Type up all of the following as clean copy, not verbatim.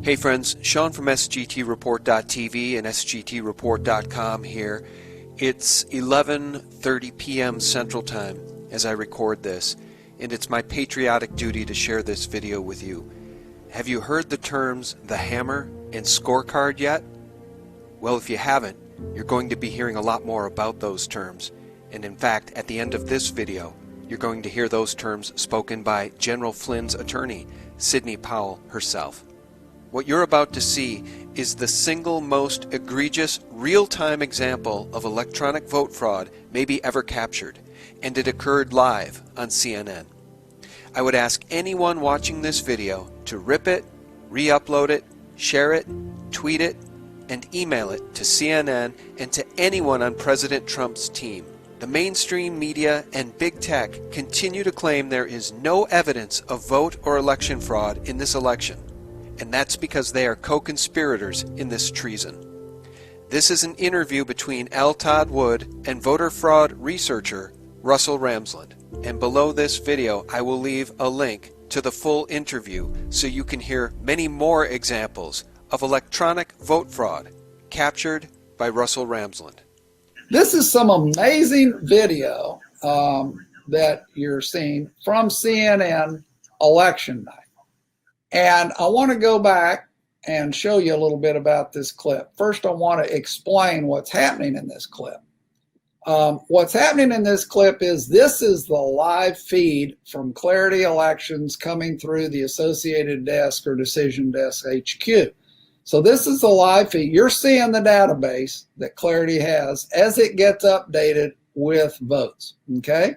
Hey friends, Sean from SGTReport.tv and SGTReport.com here. It's 11:30 p.m. Central Time as I record this, and it's my patriotic duty to share this video with you. Have you heard the terms the hammer and scorecard yet? Well, if you haven't, you're going to be hearing a lot more about those terms. And in fact, at the end of this video, you're going to hear those terms spoken by General Flynn's attorney, Sidney Powell herself. What you're about to see is the single most egregious real-time example of electronic vote fraud maybe ever captured, and it occurred live on CNN. I would ask anyone watching this video to rip it, re-upload it, share it, tweet it, and email it to CNN and to anyone on President Trump's team. The mainstream media and big tech continue to claim there is no evidence of vote or election fraud in this election. And that's because they are co-conspirators in this treason. This is an interview between L. Todd Wood and voter fraud researcher Russell Ramsland. And below this video, I will leave a link to the full interview so you can hear many more examples of electronic vote fraud captured by Russell Ramsland. This is some amazing video that you're seeing from CNN election night. And I want to go back and show you a little bit about this clip. First, I want to explain what's happening in this clip. What's happening in this clip is this is the live feed from Clarity Elections coming through the Associated Desk or Decision Desk HQ. So this is the live feed. You're seeing the database that Clarity has as it gets updated with votes, okay?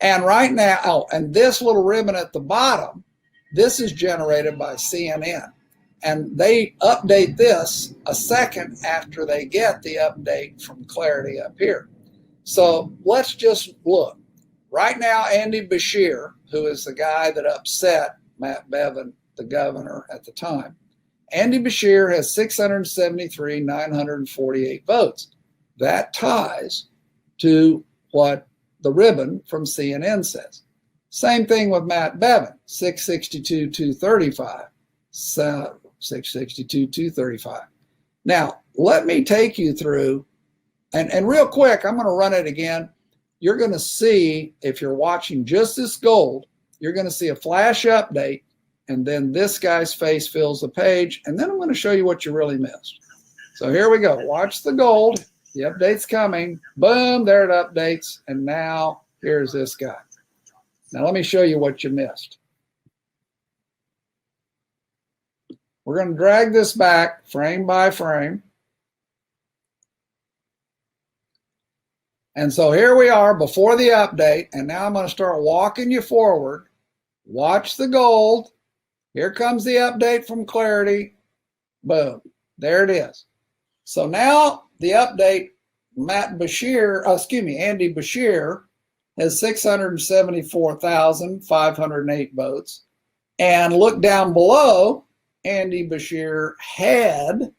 And right now, oh, and this little ribbon at the bottom, this is generated by CNN, and they update this a second after they get the update from Clarity up here. So let's just look. Right now, Andy Beshear, who is the guy that upset Matt Bevin, the governor at the time, Andy Beshear has 673,948 votes. That ties to what the ribbon from CNN says. Same thing with Matt Bevin, 662,235. So 662,235. Now, let me take you through, and real quick, I'm going to run it again. You're going to see, if you're watching just this gold, you're going to see a flash update, and then this guy's face fills the page, and then I'm going to show you what you really missed. So here we go. Watch the gold. The update's coming. Boom, there it updates, and now here's this guy. Now let me show you what you missed. We're going to drag this back frame by frame. And so here we are before the update, and now I'm going to start walking you forward. Watch the gold. Here comes the update from Clarity. Boom, there it is. So now the update, Andy Beshear, has 674,508 votes. And look down below, Andy Beshear had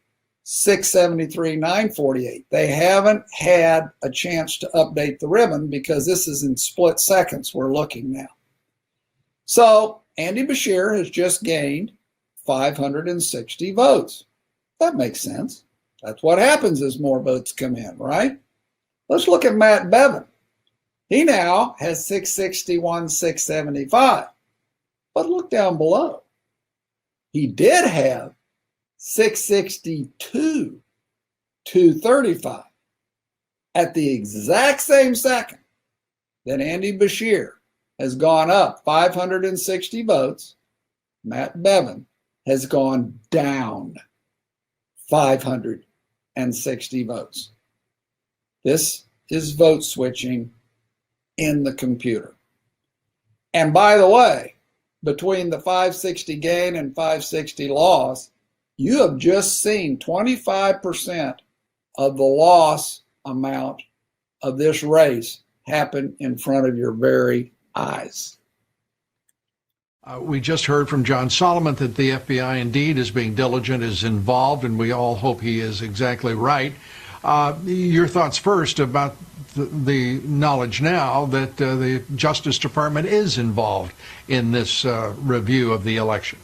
673,948. They haven't had a chance to update the ribbon because this is in split seconds we're looking now. So Andy Beshear has just gained 560 votes. That makes sense. That's what happens as more votes come in, right? Let's look at Matt Bevin. He now has 661,675. But look down below. He did have 662,235 at the exact same second that Andy Beshear has gone up 560 votes. Matt Bevin has gone down 560 votes. This is vote switching in the computer. And by the way, between the 560 gain and 560 loss, you have just seen 25% of the loss amount of this race happen in front of your very eyes. We just heard from John Solomon that the FBI indeed is being diligent, is involved, and we all hope he is exactly right. Your thoughts first about the knowledge now that the Justice Department is involved in this review of the election.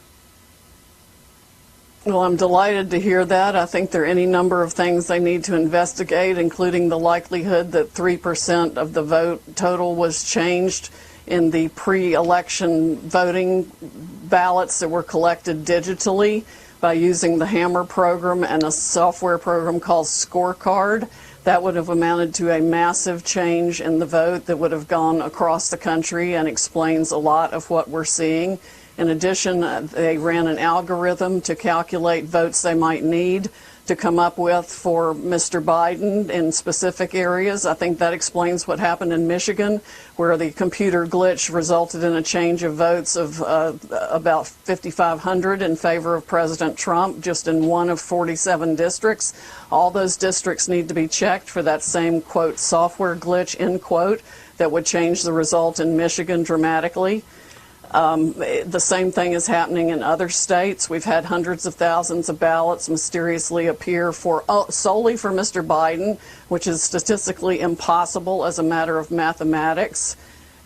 Well, I'm delighted to hear that. I think there are any number of things they need to investigate, including the likelihood that 3% of the vote total was changed in the pre-election voting ballots that were collected digitally by using the Hammer program and a software program called Scorecard. That would have amounted to a massive change in the vote that would have gone across the country and explains a lot of what we're seeing. In addition, they ran an algorithm to calculate votes they might need to come up with for Mr. Biden in specific areas. I think that explains what happened in Michigan, where the computer glitch resulted in a change of votes of about 5,500 in favor of President Trump, just in one of 47 districts. All those districts need to be checked for that same, quote, software glitch, end quote, that would change the result in Michigan dramatically. The same thing is happening in other states. We've had hundreds of thousands of ballots mysteriously appear solely for Mr. Biden, which is statistically impossible as a matter of mathematics.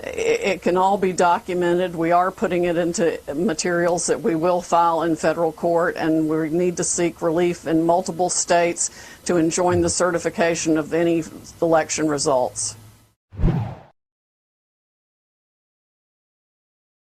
It can all be documented. We are putting it into materials that we will file in federal court, and we need to seek relief in multiple states to enjoin the certification of any election results.